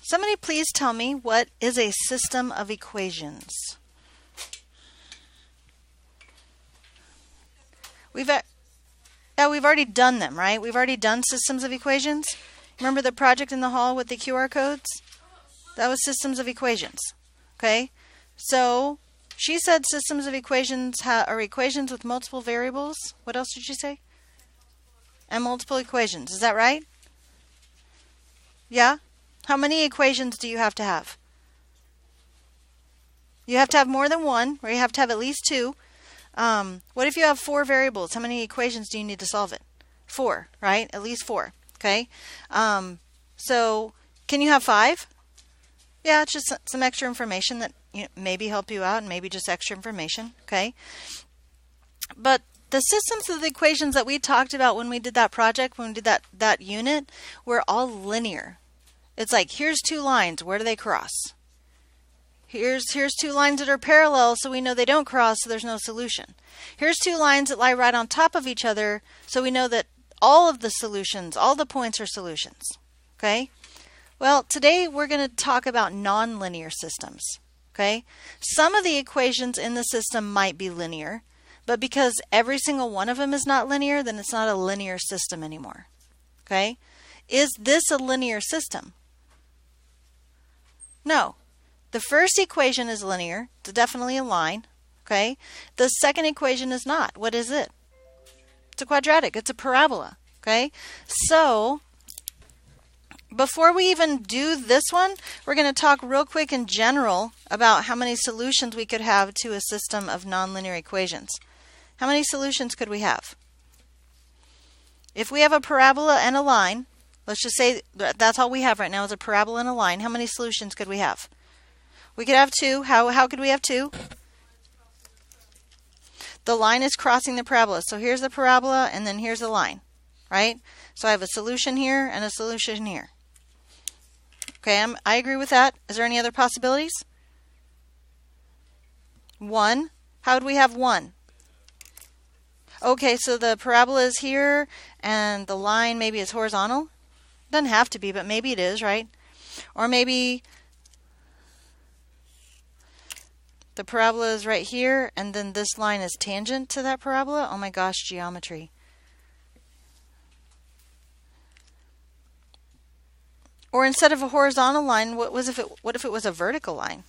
Somebody please tell me, what is a system of equations? We've already done them, right? We've already done systems of equations. Remember the project in the hall with the QR codes? That was systems of equations. Okay? So, she said systems of equations are equations with multiple variables. What else did she say? And multiple equations. Is that right? Yeah? How many equations do you have to have? You have to have more than one, or you have to have at least two. What if you have 4 variables? How many equations do you need to solve it? 4, right? At least 4. Okay? So, can you have 5? Yeah, it's just some extra information that maybe help you out, and maybe just extra information. Okay? But the systems of the equations that we talked about when we did that project, when we did that unit, were all linear. It's like, here's 2 lines. Where do they cross? Here's 2 lines that are parallel, so we know they don't cross, so there's no solution. Here's 2 lines that lie right on top of each other, so we know that all of the solutions, all the points are solutions. Okay? Well, today we're going to talk about nonlinear systems. Okay? Some of the equations in the system might be linear, but because every single one of them is not linear, then it's not a linear system anymore. Okay? Is this a linear system? No. The first equation is linear. It's definitely a line. Okay? The second equation is not. What is it? It's a quadratic. It's a parabola. Okay? So, before we even do this one, we're going to talk real quick in general about how many solutions we could have to a system of nonlinear equations. How many solutions could we have? If we have a parabola and a line, let's just say that's all we have right now is a parabola and a line. How many solutions could we have? We could have 2. How could we have 2? The line is crossing the parabola. So here's the parabola and then here's the line, right? So I have a solution here and a solution here. Okay, I agree with that. Is there any other possibilities? 1. How would we have 1? Okay, so the parabola is here and the line maybe is horizontal. Doesn't have to be, but maybe it is, right? Or maybe the parabola is right here, and then this line is tangent to that parabola. Oh my gosh, geometry. Or instead of a horizontal line, what if it was a vertical line?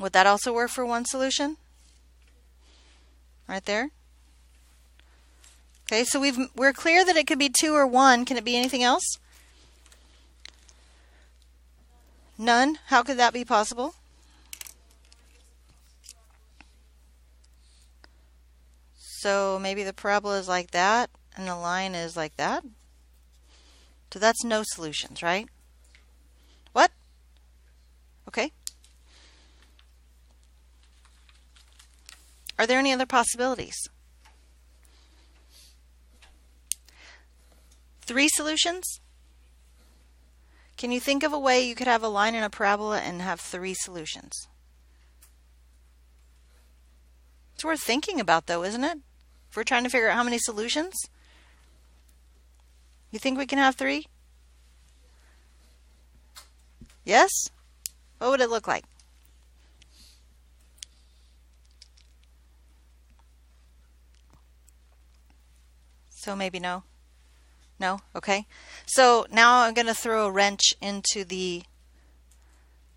Would that also work for one solution? Right there. Okay, so we're clear that it could be 2 or 1. Can it be anything else? None. How could that be possible? So maybe the parabola is like that and the line is like that. So that's no solutions, right? What? Okay. Are there any other possibilities? 3 solutions? Can you think of a way you could have a line and a parabola and have 3 solutions? It's worth thinking about though, isn't it? If we're trying to figure out how many solutions. You think we can have 3? Yes? What would it look like? So maybe no. No? Okay. So now I'm going to throw a wrench into the...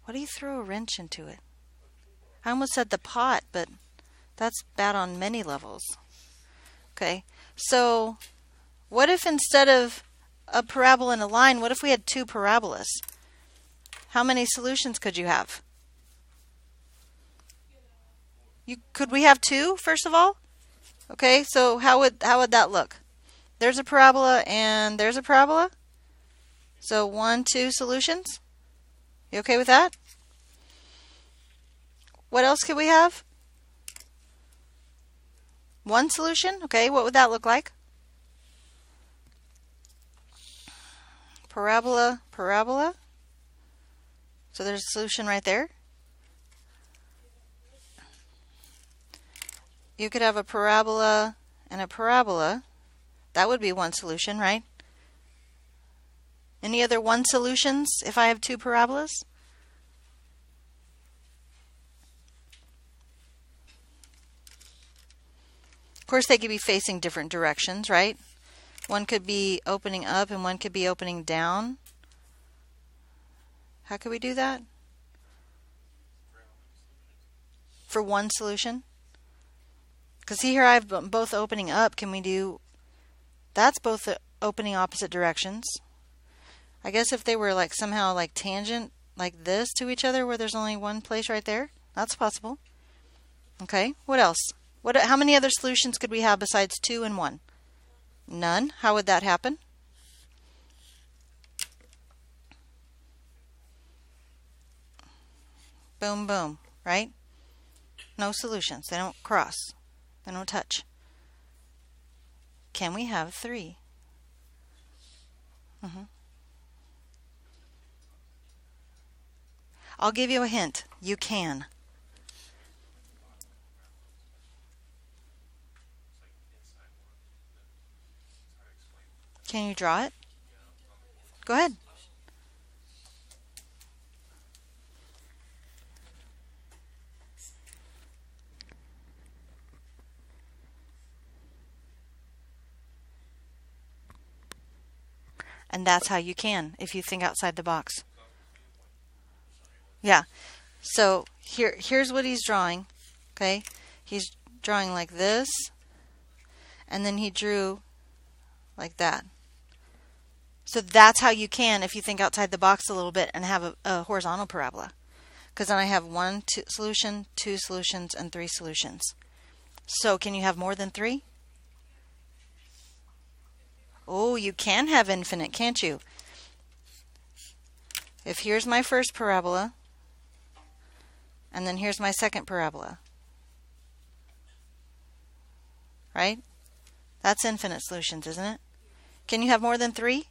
What do you throw a wrench into it? I almost said the pot, but that's bad on many levels. Okay. So what if instead of a parabola and a line, what if we had 2 parabolas? How many solutions could you have? Could we have 2, first of all? Okay, so how would that look? There's a parabola and there's a parabola. So 1, 2 solutions. You okay with that? What else could we have? 1 solution. Okay, what would that look like? Parabola, parabola. So there's a solution right there. You could have a parabola and a parabola. That would be 1 solution, right? Any other one solutions if I have two parabolas? Of course, they could be facing different directions, right? One could be opening up and one could be opening down. How could we do that? For one solution? Because see here I have both opening up. Can we do... That's both opening opposite directions. I guess if they were like somehow like tangent like this to each other where there's only one place right there, that's possible. Okay, what else? How many other solutions could we have besides 2 and 1? None. How would that happen? Boom, boom, right? No solutions. They don't cross. They don't touch. Can we have 3? I'll give you a hint. You can. Can you draw it? Go ahead. And that's how you can, if you think outside the box. Yeah. So here's what he's drawing. Okay? He's drawing like this. And then he drew like that. So that's how you can, if you think outside the box a little bit and have a horizontal parabola. Because then I have 1 solution, 2 solutions, and 3 solutions. So can you have more than 3? Oh, you can have infinite, can't you? If here's my first parabola, and then here's my second parabola. Right? That's infinite solutions, isn't it? Can you have more than 3?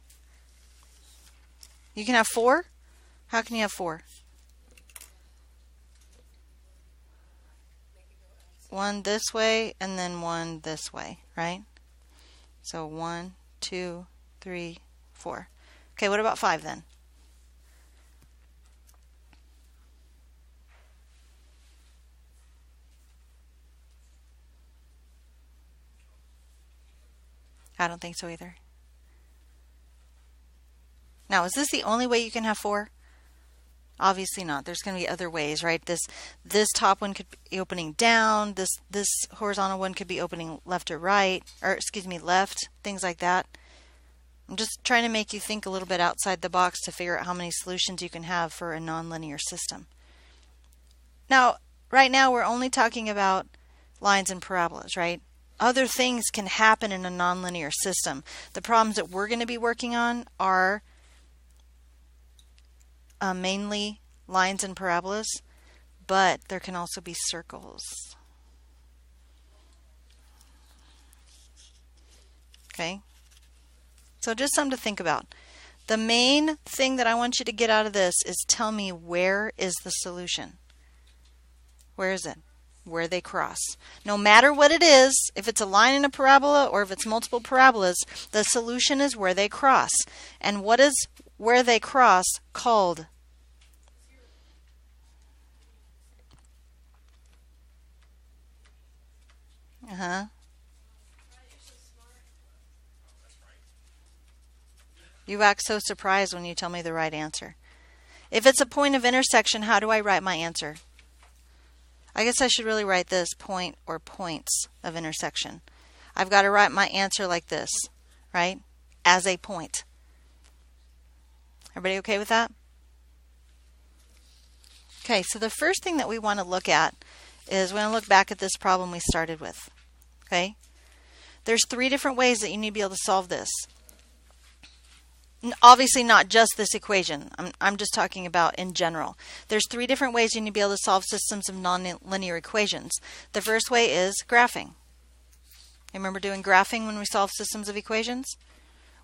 You can have 4? How can you have 4? 1 this way, and then 1 this way, right? So 1, 2, 3, 4. Okay, what about 5 then? I don't think so either. Now, is this the only way you can have 4? Obviously not. There's going to be other ways, right? This top one could be opening down. This horizontal one could be opening left or right, or excuse me, left, things like that. I'm just trying to make you think a little bit outside the box to figure out how many solutions you can have for a nonlinear system. Now, right now we're only talking about lines and parabolas, right? Other things can happen in a nonlinear system. The problems that we're going to be working on are mainly lines and parabolas, but there can also be circles. Okay? So just something to think about. The main thing that I want you to get out of this is tell me, where is the solution? Where is it? Where they cross. No matter what it is, if it's a line and a parabola or if it's multiple parabolas, the solution is where they cross. And what is where they cross called? You act so surprised when you tell me the right answer. If it's a point of intersection, how do I write my answer? I guess I should really write this: point or points of intersection. I've got to write my answer like this, right? As a point. Everybody okay with that? Okay, so the first thing that we want to look at is we're going to look back at this problem we started with. Okay? There's 3 different ways that you need to be able to solve this. Obviously not just this equation. I'm just talking about in general. There's 3 different ways you need to be able to solve systems of nonlinear equations. The first way is graphing. Remember doing graphing when we solve systems of equations?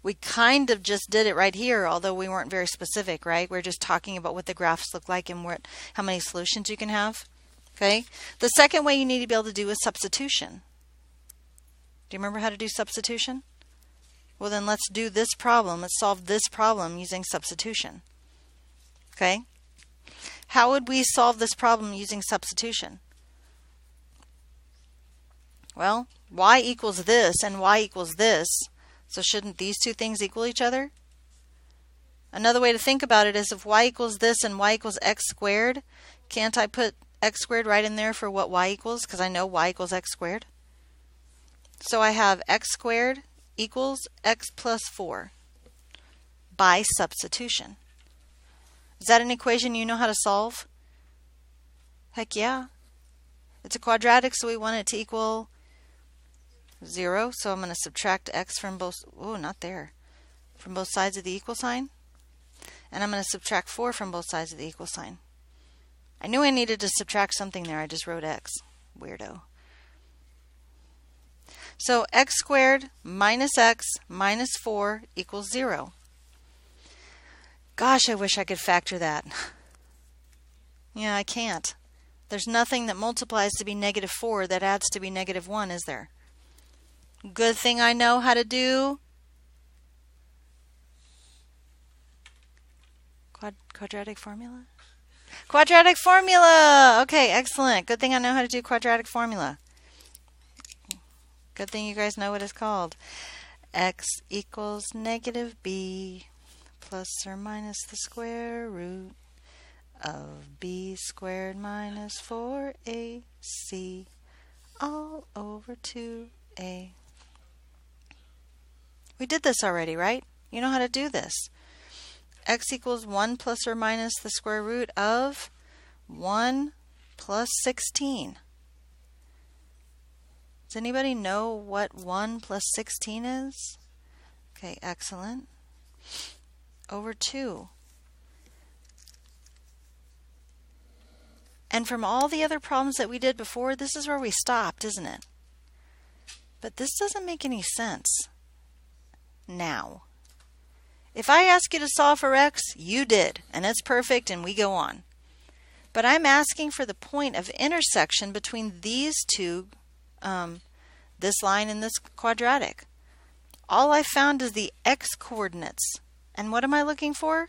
We kind of just did it right here, although we weren't very specific, right? We're just talking about what the graphs look like and how many solutions you can have. Okay? The second way you need to be able to do is substitution. Do you remember how to do substitution? Well, then let's do this problem. Let's solve this problem using substitution. Okay? How would we solve this problem using substitution? Well, y equals this and y equals this. So shouldn't these two things equal each other? Another way to think about it is if y equals this and y equals x squared, can't I put x squared right in there for what y equals? Because I know y equals x squared. So I have x squared equals x plus 4 by substitution. Is that an equation you know how to solve? Heck yeah. It's a quadratic, so we want it to equal 0. So I'm going to subtract x from both, from both sides of the equal sign. And I'm going to subtract 4 from both sides of the equal sign. I knew I needed to subtract something there. I just wrote x. Weirdo. So x squared minus x minus 4 equals 0. Gosh, I wish I could factor that. Yeah, I can't. There's nothing that multiplies to be negative 4 that adds to be negative 1, is there? Good thing I know how to do quadratic formula? Quadratic formula! Okay, excellent. Good thing I know how to do quadratic formula. Good thing you guys know what it's called. X equals negative b plus or minus the square root of b squared minus 4ac all over 2a. We did this already, right? You know how to do this. X equals 1 plus or minus the square root of 1 plus 16. Does anybody know what 1 plus 16 is? Okay, excellent. Over 2. And from all the other problems that we did before, this is where we stopped, isn't it? But this doesn't make any sense now. If I ask you to solve for x, you did, and it's perfect, and we go on. But I'm asking for the point of intersection between these two, this line and this quadratic. All I found is the x coordinates. And what am I looking for?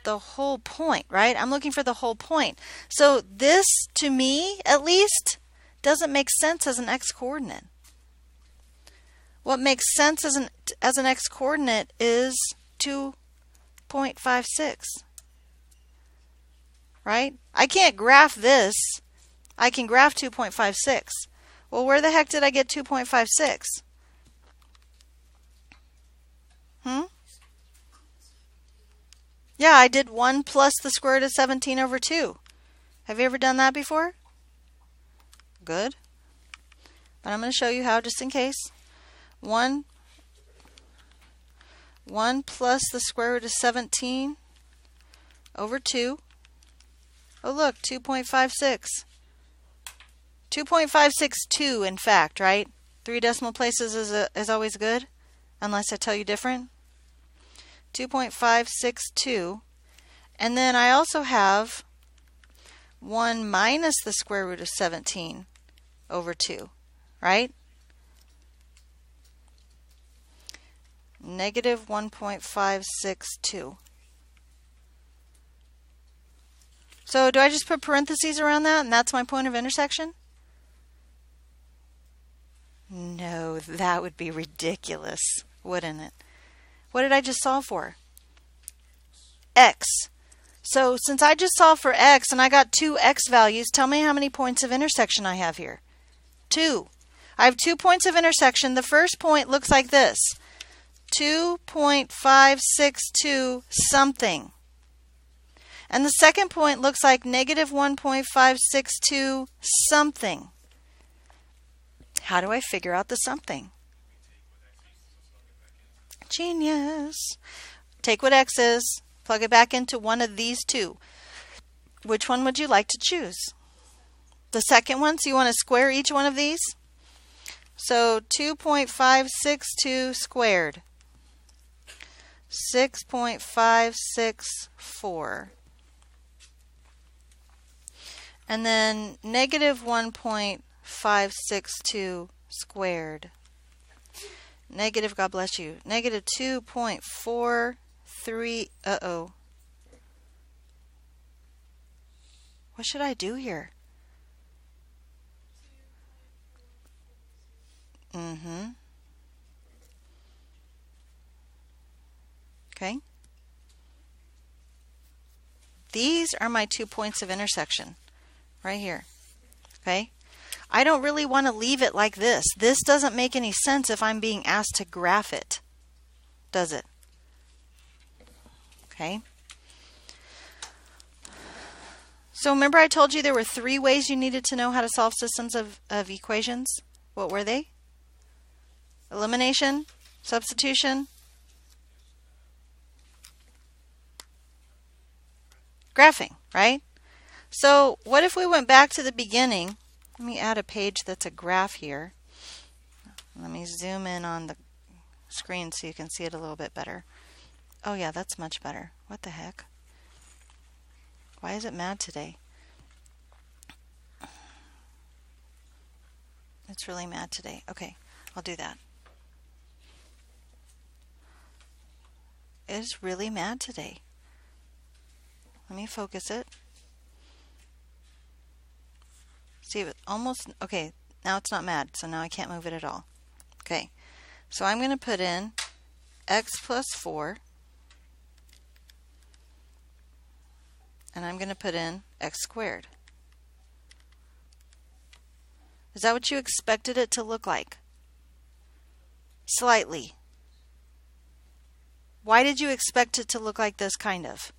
The whole point, right? I'm looking for the whole point. So this, to me, at least, doesn't make sense as an x coordinate. What makes sense as an x coordinate is 2.56. Right? I can't graph this. I can graph 2.56. Well, where the heck did I get 2.56? Yeah, I did 1 plus the square root of 17 over 2. Have you ever done that before? Good. But I'm going to show you how just in case. 1 plus the square root of 17 over 2. Oh, look, 2.56. 2.562, in fact, right? 3 decimal places is always good, unless I tell you different. 2.562. And then I also have 1 minus the square root of 17 over 2, right? Negative 1.562. So do I just put parentheses around that and that's my point of intersection? No, that would be ridiculous, wouldn't it? What did I just solve for? X. So since I just solved for x and I got 2 x values, tell me how many points of intersection I have here. 2. I have 2 points of intersection. The first point looks like this. 2.562 something. And the second point looks like negative 1.562 something. How do I figure out the something? Genius. Take what x is, plug it back into one of these two. Which one would you like to choose? The second one, so you want to square each one of these? So 2.562 squared. 6.564. And then negative 1.562 squared. Negative, God bless you. Negative 2.43. Uh-oh. What should I do here? Okay. These are my 2 points of intersection right here. Okay. I don't really want to leave it like this. This doesn't make any sense if I'm being asked to graph it, does it? Okay. So remember I told you there were 3 ways you needed to know how to solve systems of equations? What were they? Elimination, substitution, graphing, right? So what if we went back to the beginning? Let me add a page that's a graph here. Let me zoom in on the screen so you can see it a little bit better. Oh yeah, that's much better. What the heck? Why is it mad today? It's really mad today. Okay, I'll do that. It's really mad today. Let me focus it. See, it almost, okay, now it's not mad, so now I can't move it at all. Okay, so I'm going to put in x plus 4, and I'm going to put in x squared. Is that what you expected it to look like? Slightly. Why did you expect it to look like this kind of?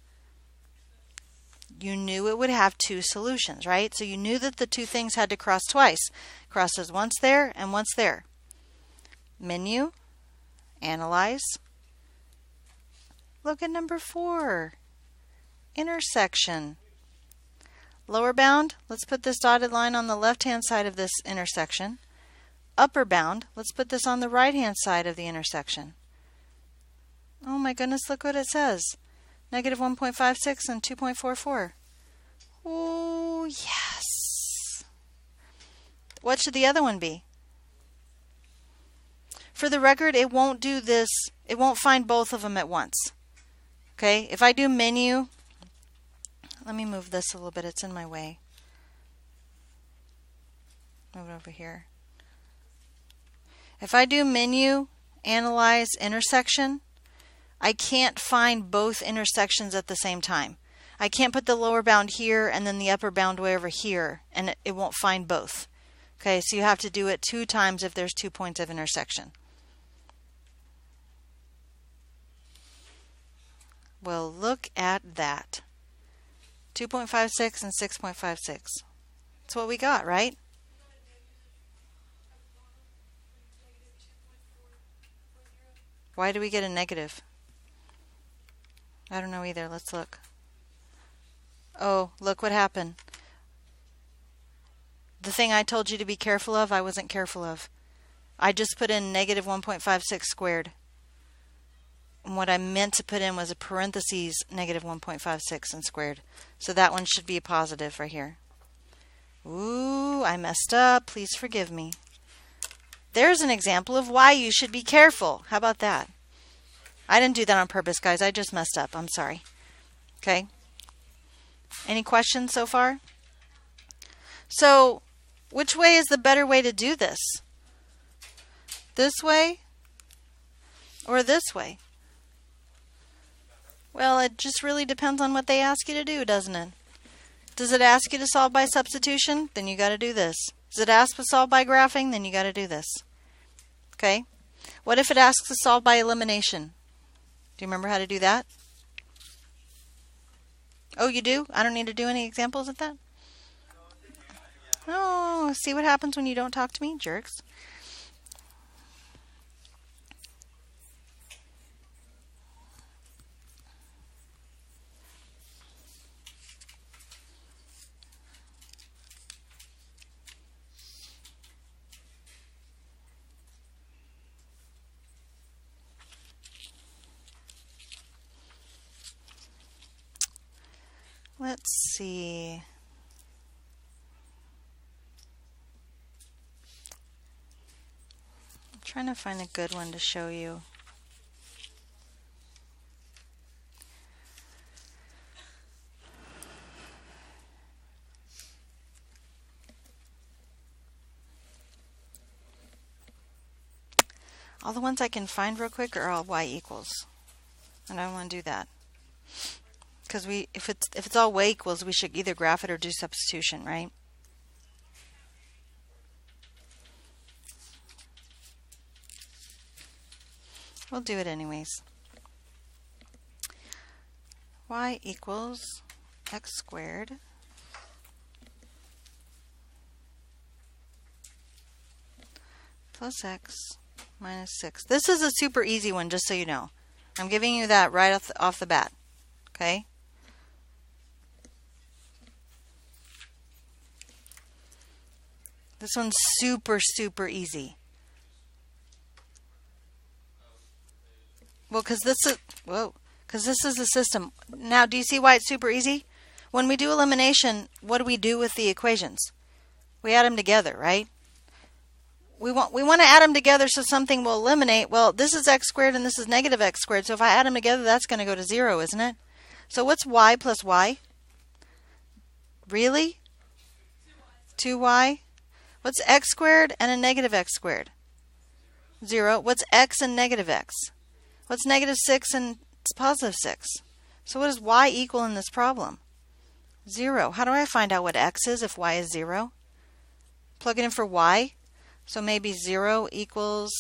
You knew it would have 2 solutions, right? So you knew that the 2 things had to cross twice. Crosses once there and once there. Menu, analyze. Look at number 4. Intersection. Lower bound, let's put this dotted line on the left-hand side of this intersection. Upper bound, let's put this on the right-hand side of the intersection. Oh my goodness, look what it says. Negative 1.56 and 2.44. Oh, yes. What should the other one be? For the record, it won't do this. It won't find both of them at once. Okay, if I do menu, let me move this a little bit. It's in my way. Move it over here. If I do menu, analyze, intersection, I can't find both intersections at the same time. I can't put the lower bound here and then the upper bound way over here, and it won't find both. Okay, so you have to do it 2 times if there's 2 points of intersection. Well, look at that. 2.56 and 6.56. That's what we got, right? Why do we get a negative? I don't know either. Let's look. Oh, look what happened. The thing I told you to be careful of, I wasn't careful of. I just put in negative 1.56 squared. And what I meant to put in was a parentheses negative 1.56 and squared. So that one should be a positive right here. Ooh, I messed up. Please forgive me. There's an example of why you should be careful. How about that? I didn't do that on purpose, guys. I just messed up. I'm sorry. Okay. Any questions so far? So, which way is the better way to do this? This way or this way? Well, it just really depends on what they ask you to do, doesn't it? Does it ask you to solve by substitution? Then you got to do this. Does it ask to solve by graphing? Then you got to do this. Okay? What if it asks to solve by elimination? Do you remember how to do that? Oh, you do? I don't need to do any examples of that? Oh, see what happens when you don't talk to me, jerks. Let's see. trying to find a good one to show you. All the ones I can find real quick are all y equals. And I don't want to do that. Because if it's all y equals, we should either graph it or do substitution, right? We'll do it anyways. Y equals x squared plus x minus 6. This is a super easy one, just so you know. I'm giving you that right off the bat. Okay? This one's super, super easy. Well, because this is a system. Now, do you see why it's super easy? When we do elimination, what do we do with the equations? We add them together, right? We want to add them together so something will eliminate. Well, this is x squared and this is negative x squared. So if I add them together, that's going to go to 0, isn't it? So what's y plus y? Really? 2y? What's x squared and a negative x squared? 0. What's x and negative x? What's negative 6 and positive 6? So what does y equal in this problem? 0. How do I find out what x is if y is 0? Plug it in for y. So maybe 0 equals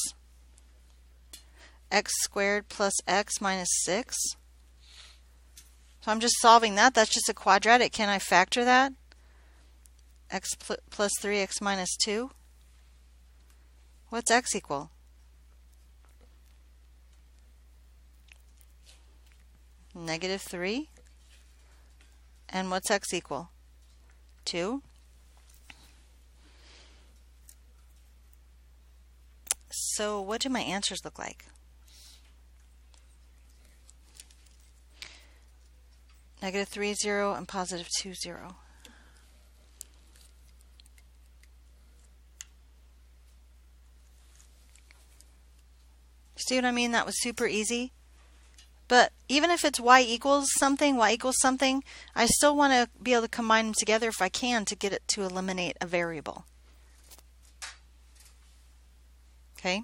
x squared plus x minus 6. So I'm just solving that. That's just a quadratic. Can I factor that? X plus 3x minus 2. What's x equal? Negative 3. And what's x equal? 2. So what do my answers look like? Negative 3, 0, and positive 2, 0. See what I mean? That was super easy. But even if it's y equals something, I still want to be able to combine them together if I can to get it to eliminate a variable. Okay?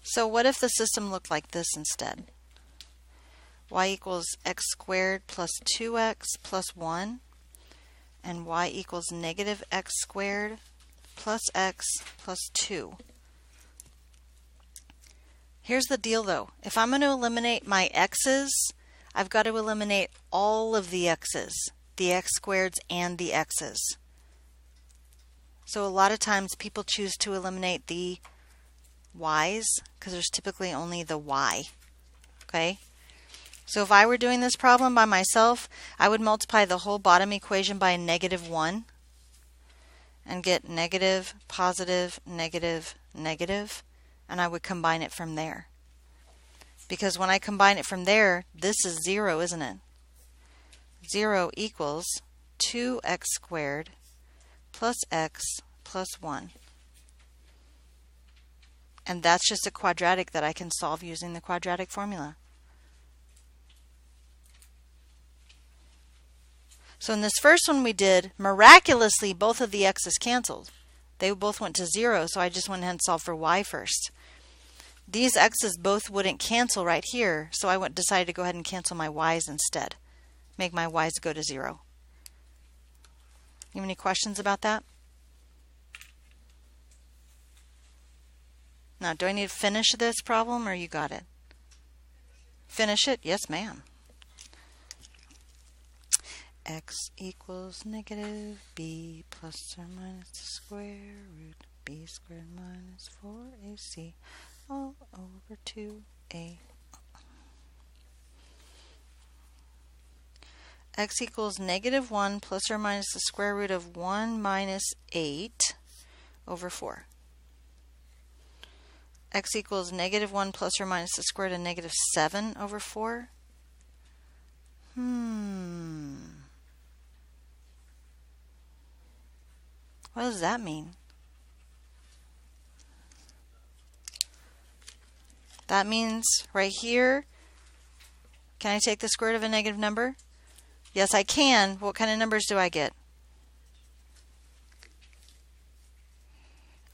So what if the system looked like this instead? Y equals x squared plus 2x plus 1, and y equals negative x squared plus x plus 2. Here's the deal though. If I'm going to eliminate my x's, I've got to eliminate all of the x's, the x squareds and the x's. So a lot of times people choose to eliminate the y's because there's typically only the y. Okay? So if I were doing this problem by myself, I would multiply the whole bottom equation by a negative 1 and get negative, positive, negative, negative, and I would combine it from there. Because when I combine it from there, this is 0, isn't it? 0 equals 2x squared plus x plus 1. And that's just a quadratic that I can solve using the quadratic formula. So in this first one we did, miraculously, both of the x's canceled. They both went to 0, so I just went ahead and solved for y first. These x's both wouldn't cancel right here, so I decided to go ahead and cancel my y's instead. Make my y's go to 0. You have any questions about that? Now, do I need to finish this problem, or you got it? Finish it? Yes, ma'am. X equals negative b plus or minus the square root b squared minus 4ac all over 2a. X equals negative 1 plus or minus the square root of 1 minus 8 over 4. X equals negative 1 plus or minus the square root of negative 7 over 4. What does that mean? That means right here, can I take the square root of a negative number? Yes, I can. What kind of numbers do I get?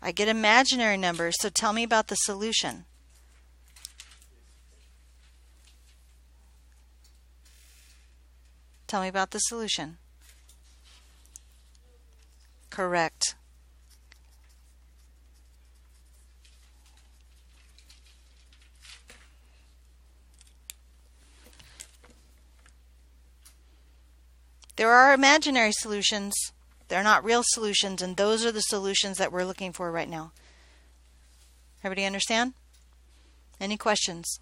I get imaginary numbers, so tell me about the solution. Tell me about the solution. Correct. There are imaginary solutions. They're not real solutions, and those are the solutions that we're looking for right now. Everybody understand? Any questions?